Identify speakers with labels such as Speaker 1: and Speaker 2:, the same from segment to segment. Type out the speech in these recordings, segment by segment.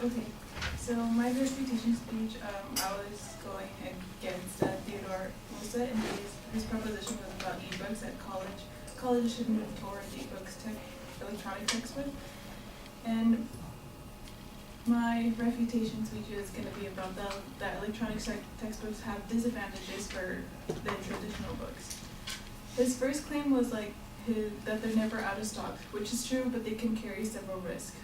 Speaker 1: Okay, so my refutation speech, I was going against Theodore Musa, and his proposition was about ebooks at college. Colleges should move towards ebooks to electronic textbooks. And my refutation speech is going to be about that electronic textbooks have disadvantages for the traditional books. His first claim was that they're never out of stock, which is true, but they can carry several risks.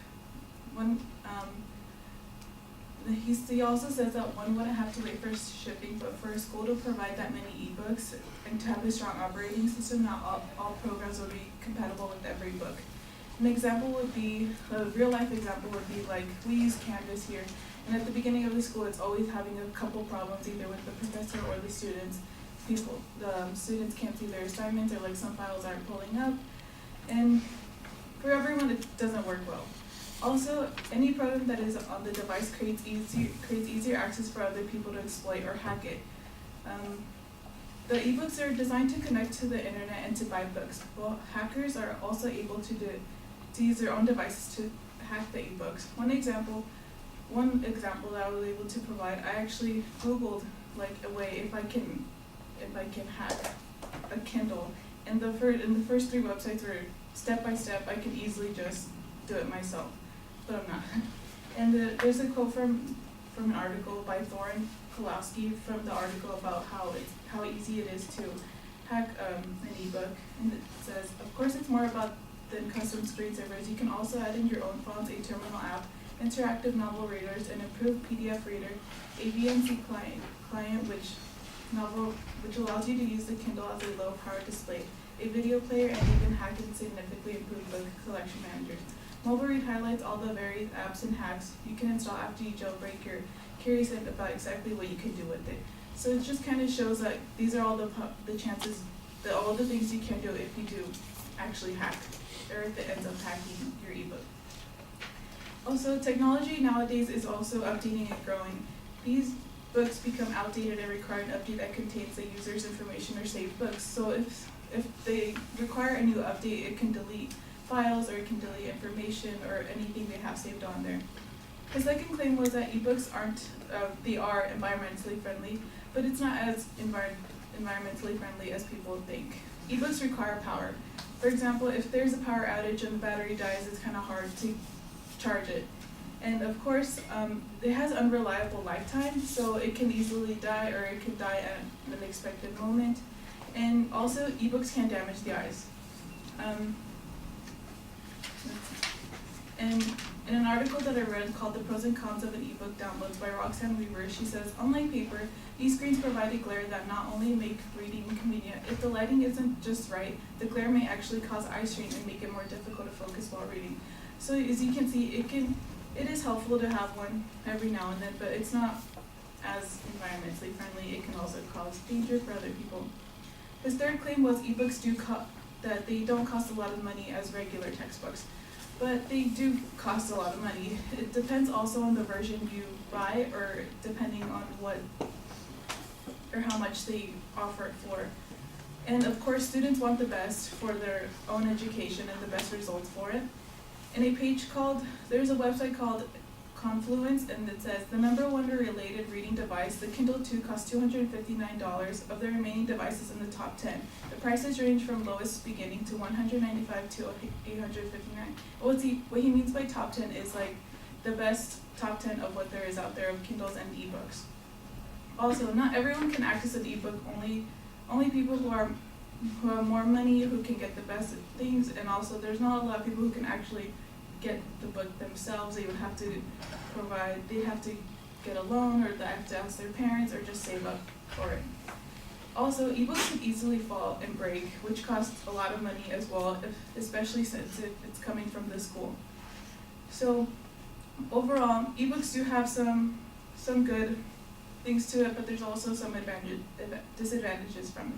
Speaker 1: He also says that one wouldn't have to wait for shipping, but for a school to provide that many ebooks and to have a strong operating system, not all programs will be compatible with every book. An example would be, a real life example would be like, we use Canvas here, and at the beginning of the school it's always having a couple problems either with the professor or the students. The students can't see their assignments, or like some files aren't pulling up, and for everyone it doesn't work well. Also, any program that is on the device creates easier access for other people to exploit or hack it. The ebooks are designed to connect to the internet and to buy books. Well, hackers are also able to use their own devices to hack the ebooks. One example that I was able to provide, I actually Googled like a way if I can hack a Kindle, and the first 3 websites were step by step. I could easily just do it myself, but I'm not. And there's a quote from an article by Thorin Kolowski from the article about how easy it is to hack an ebook, and it says, of course it's more about than custom screensavers. You can also add in your own fonts, a terminal app, interactive novel readers, an improved PDF reader, a VNC client which allows you to use the Kindle as a low-power display, a video player, and even hack and significantly improved book collection managers. Mobile Read highlights all the various apps and hacks you can install after you jailbreak. You're curious about exactly what you can do with it. So it just kind of shows that these are all the chances, all the things you can do if you do actually hack, or if it ends up hacking your ebook. Also, technology nowadays is also updating and growing. These books become outdated and require an update that contains the user's information or saved books. So if they require a new update, it can delete files, or it can delete information or anything they have saved on there. His second claim was that ebooks they are environmentally friendly, but it's not as environmentally friendly as people think. Ebooks require power. For example, if there's a power outage and the battery dies, it's kind of hard to charge it. And of course, it has unreliable lifetime, so it can easily die, or it can die at an unexpected moment. And also, ebooks can damage the eyes. And in an article that I read called The Pros and Cons of an Ebook Downloads by Roxanne Weaver, she says, unlike paper, these screens provide a glare that not only make reading inconvenient, if the lighting isn't just right, the glare may actually cause eye strain and make it more difficult to focus while reading. So as you can see, it is helpful to have one every now and then, but it's not as environmentally friendly. It can also cause danger for other people. His third claim was ebooks that they don't cost a lot of money as regular textbooks, but they do cost a lot of money. It depends also on the version you buy, or depending on how much they offer it for. And of course, students want the best for their own education and the best results for it. In there's a website called Confluence, and it says, the number one related reading device, the Kindle 2, costs $259 of the remaining devices in the top 10. The prices range from lowest beginning to $195 to $859. What he means by top 10 is like the best top 10 of what there is out there of Kindles and ebooks. Also, not everyone can access an ebook, only people who have more money, who can get the best things, and also there's not a lot of people who can actually get the book themselves. They'd have to get a loan, or they have to ask their parents, or just save up for it. Also, ebooks can easily fall and break, which costs a lot of money as well, especially since it's coming from the school. So overall, ebooks do have some good things to it, but there's also some disadvantages from it.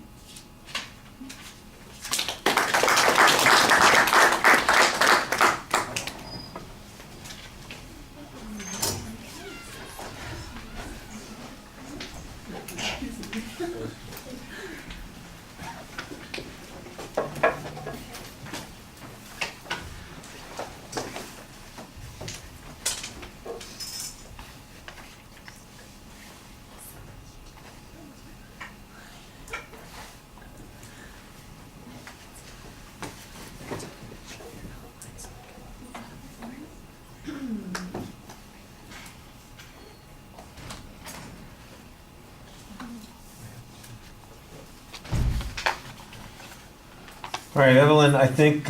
Speaker 2: All right, Evelyn, I think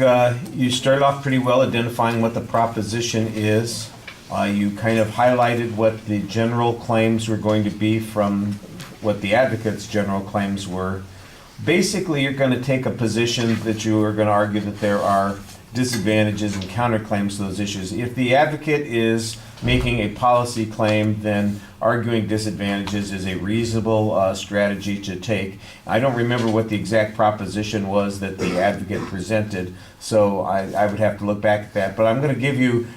Speaker 2: you started off pretty well identifying what the proposition is. You kind of highlighted what the general claims were going to be from what the advocate's general claims were. Basically, you're going to take a position that you are going to argue that there are disadvantages and counterclaims to those issues. If the advocate is making a policy claim, then arguing disadvantages is a reasonable strategy to take. I don't remember what the exact proposition was that the advocate presented, so I would have to look back at that. But I'm going to give you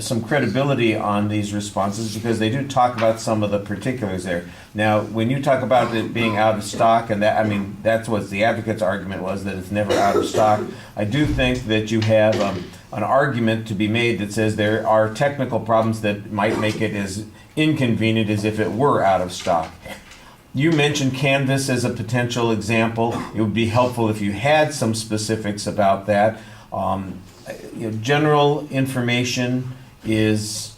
Speaker 2: some credibility on these responses because they do talk about some of the particulars there. Now, when you talk about it being out of stock, and that, I mean, that's what the advocate's argument was, that it's never out of stock. I do think that you have an argument to be made that says there are technical problems that might make it as inconvenient as if it were out of stock. You mentioned Canvas as a potential example. It would be helpful if you had some specifics about that. General information is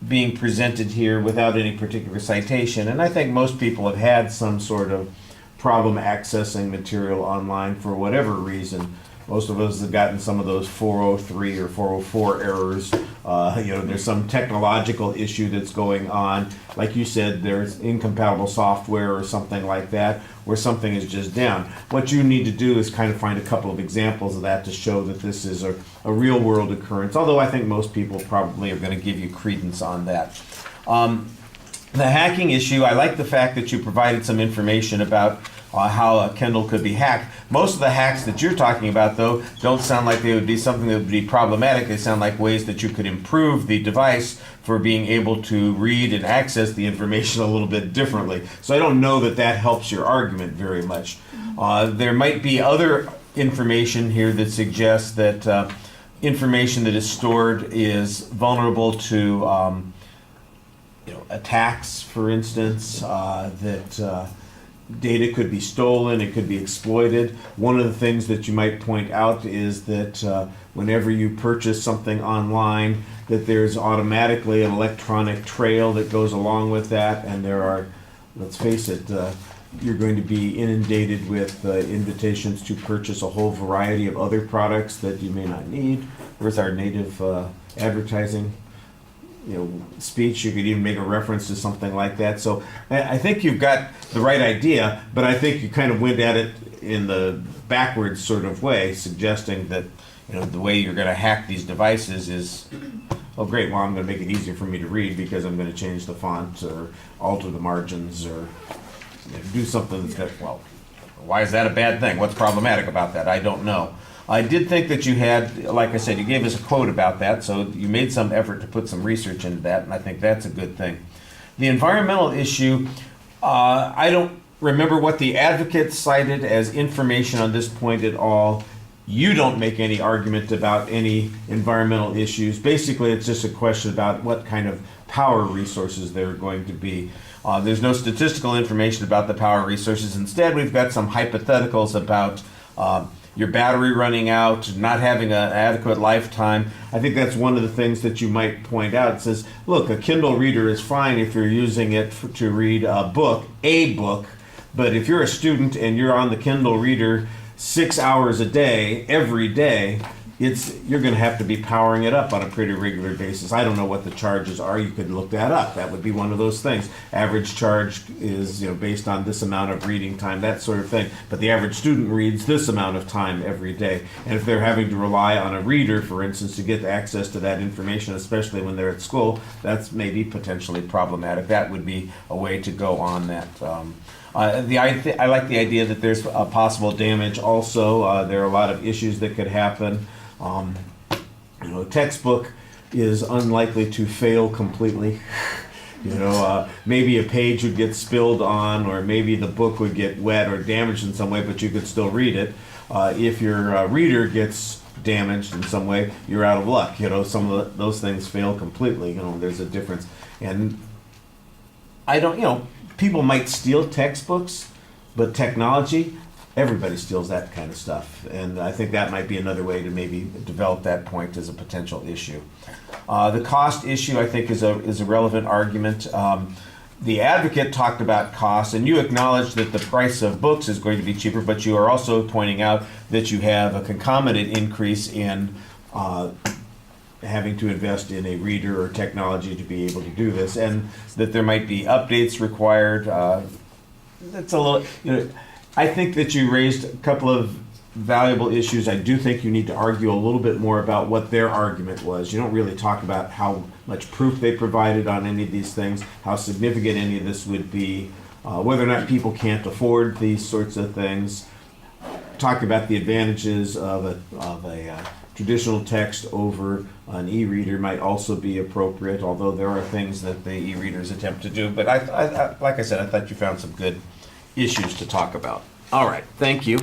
Speaker 2: being presented here without any particular citation, and I think most people have had some sort of problem accessing material online for whatever reason. Most of us have gotten some of those 403 or 404 errors. There's some technological issue that's going on. Like you said, there's incompatible software or something like that, where something is just down. What you need to do is kind of find a couple of examples of that to show that this is a real world occurrence, although I think most people probably are going to give you credence on that. The hacking issue, I like the fact that you provided some information about how a Kindle could be hacked. Most of the hacks that you're talking about, though, don't sound like they would be something that would be problematic. They sound like ways that you could improve the device for being able to read and access the information a little bit differently. So I don't know that that helps your argument very much. There might be other information here that suggests that information that is stored is vulnerable to attacks, for instance, that data could be stolen, it could be exploited. One of the things that you might point out is that whenever you purchase something online, that there's automatically an electronic trail that goes along with that, and there are, let's face it, you're going to be inundated with invitations to purchase a whole variety of other products that you may not need. Where's our native advertising speech? You could even make a reference to something like that. So I think you've got the right idea, but I think you kind of went at it in the backwards sort of way, suggesting that the way you're going to hack these devices is, oh great, well I'm going to make it easier for me to read because I'm going to change the font or alter the margins or do something that's got, well, why is that a bad thing? What's problematic about that? I don't know. I did think that you had, like I said, you gave us a quote about that, so you made some effort to put some research into that, and I think that's a good thing. The environmental issue, I don't remember what the advocate cited as information on this point at all. You don't make any argument about any environmental issues. Basically, it's just a question about what kind of power resources there are going to be. There's no statistical information about the power resources. Instead, we've got some hypotheticals about your battery running out, not having an adequate lifetime. I think that's one of the things that you might point out. It says, look, a Kindle reader is fine if you're using it to read a book, but if you're a student and you're on the Kindle reader 6 hours a day, every day, you're going to have to be powering it up on a pretty regular basis. I don't know what the charges are. You could look that up. That would be one of those things. Average charge is based on this amount of reading time, that sort of thing. But the average student reads this amount of time every day. And if they're having to rely on a reader, for instance, to get access to that information, especially when they're at school, that's maybe potentially problematic. That would be a way to go on that. I like the idea that there's possible damage also. There are a lot of issues that could happen. A textbook is unlikely to fail completely. Maybe a page would get spilled on, or maybe the book would get wet or damaged in some way, but you could still read it. If your reader gets damaged in some way, you're out of luck. Some of those things fail completely. There's a difference. And people might steal textbooks, but technology, everybody steals that kind of stuff. And I think that might be another way to maybe develop that point as a potential issue. The cost issue, I think, is a relevant argument. The advocate talked about costs, and you acknowledged that the price of books is going to be cheaper, but you are also pointing out that you have a concomitant increase in having to invest in a reader or technology to be able to do this, and that there might be updates required. That's a little, I think that you raised a couple of valuable issues. I do think you need to argue a little bit more about what their argument was. You don't really talk about how much proof they provided on any of these things, how significant any of this would be, whether or not people can't afford these sorts of things. Talk about the advantages of a traditional text over an e-reader might also be appropriate, although there are things that the e-readers attempt to do. But I like I said, I thought you found some good issues to talk about. All right, thank you.